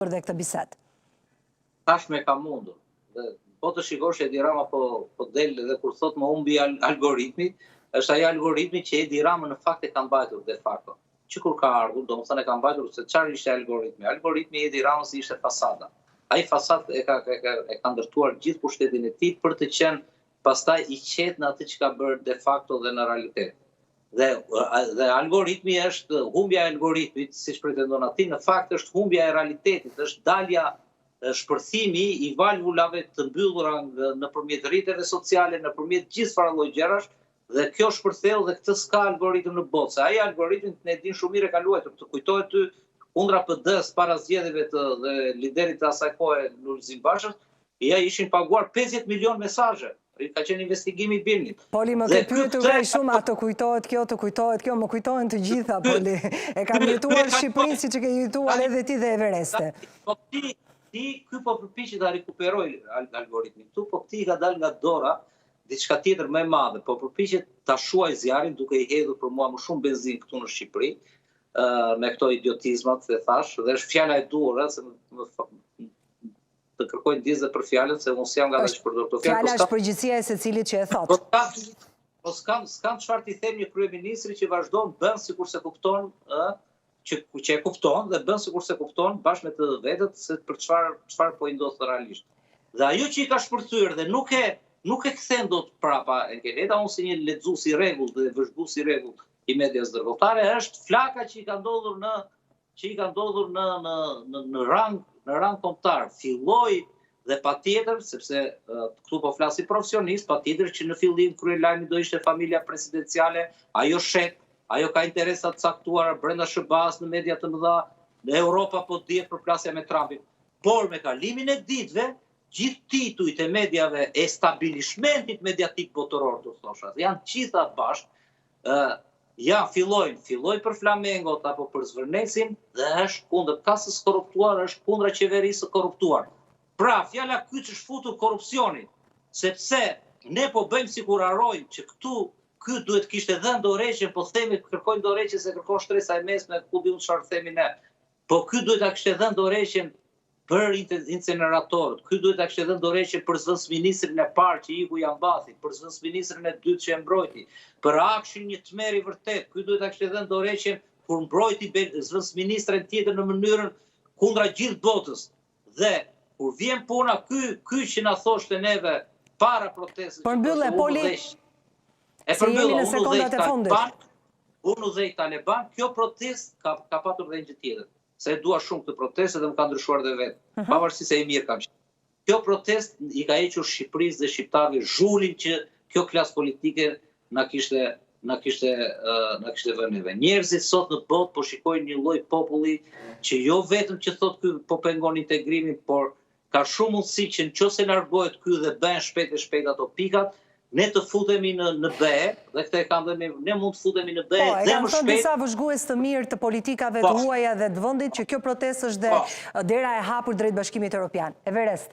për dhe këtë bisedë. Tashme ka mundur. Po të shikosh Edi Rama po del dhe kur thot më humbi algoritmi, është ai algoritmi që Edi Rama në fakt e ka mbajtur de facto. Që kur ka ardhur, domethënë e ka mbajtur se çfarë ishte algoritmi. Algoritmi i Edi Ramës ishte fasada. Ai fasadë e ka ndërtuar gjithë pushtetin e tij për të qenë pastaj i qetë në atë që ka bërë de facto dhe në realitet. Dhe algoritmi është humbja e algoritmit, siç pretendon atij, në fakt është humbja e realitetit, është dalja shpërthimi i valvulave të mbyllura nëpërmjet rrjeteve sociale, nëpërmjet gjithë farë lloj gjërash, dhe kjo shpërtheu dhe këtë s'ka algoritëm në botë. Se ai algoritmi ne din shumë mirë ka luajtur. Të kujtohet ty kundra PD-s para zgjedhjeve dhe liderit të asaj kohe Lulzim Bashës, ja ishin paguar 50 milion mesazhe. Ka qenë investigimi i Bilnit. Poli, më ke pyetur ai shumë, a të kujtohet kjo, më kujtohen të gjitha, Poli. E kam jetuar Shqipërinë siç e ke jetuar edhe ti dhe Evereste. Ky po përpiqet ta rikuperoj algoritmin këtu, po këtij ka dalë nga dora diçka tjetër më e madhe, po përpiqet ta shuaj zjarrin duke i hedhur për mua më shumë benzinë këtu në Shqipëri, me këto idiotizmat që thash, dhe është fjala e duhur, se të kërkoj ndjesë për fjalën se unë s'jam nga që përdor këto fjalë. Fjala është përgjithësia e secilit që e thot. Po s'kam çfarë t'i them një kryeministri që vazhdon bën sikurse kupton, që e kupton dhe bën sikurse kupton bashkë me të vetët se për çfarë po i ndodh realisht. Dhe ajo që i ka shpërthyer dhe nuk e kthen dot prapa Enkeleta, unë si një lexues i rregullt dhe vëzhgues i rregullt i medias ndërkombëtare, është flaka që i ka ndodhur në rang kombëtar. Filloi dhe patjetër, sepse këtu po flas si profesionist, patjetër që në fillim kryelajmi do ishte familja presidenciale, ajo shet. Ajo ka interesa të caktuara brenda SBA-s në media të mëdha, në Europa po dihet për plasja me Trumpin. Por me kalimin e ditëve, gjithë titujt e mediave e stabilishmentit mediatik botëror, do thosha, janë gjitha bashkë, filloi për Flamengot apo për Zvërnesin dhe është kundër kasës korruptuar, është kundra qeverisë së korruptuar. Pra, fjala kyç është futur korrupsionin, sepse ne po bëjmë sikur harrojmë që ky duhet kishte dhënë dorëheqjen, po themi kërkojnë dorëheqje se kërkon shtresa e mesme, ku diun çfarë themi ne. Po ky duhet ta kishte dhënë dorëheqjen për incineratorët, ky duhet ta kishte dhënë dorëheqjen për zëvendësministrin e parë që iku Jambathi, për zëvendësministrin e dytë që e mbrojti, për Akshin një tmerr i vërtet, ky duhet ta kishte dhënë dorëheqjen kur mbrojti zëvendësministrin tjetër në mënyrën kundra gjithë botës. Dhe kur vjen puna, ky që na thoshte neve para protestës. Por mbyllë, Poli. Se jemi në sekondat e fundit. Unë udhëhej Taliban, kjo protest ka patur dhe një gjë tjetër. Se dua shumë këtë protestë dhe më ka ndryshuar dhe vetë. Pavarësisht se i mirë kam qenë. Kjo protest i ka hequr Shqipërisë dhe shqiptarëve zhulin që kjo klasë politike na kishte vënë neve. Njerëzit sot në botë po shikojnë një lloj populli që jo vetëm që thotë ky po pengon integrimin, por ka shumë mundësi që nëse largohet ky dhe bën shpejt e shpejt ato pikat, ne të futemi në BE, dhe këtë e kam dhe ne mund të futemi në BE dhe më shpejt. E kam thënë disa vëzhgues të mirë të politikave të huaja dhe të vendit që kjo protestë është dhe dera e hapur drejt Bashkimit Evropian. Everest.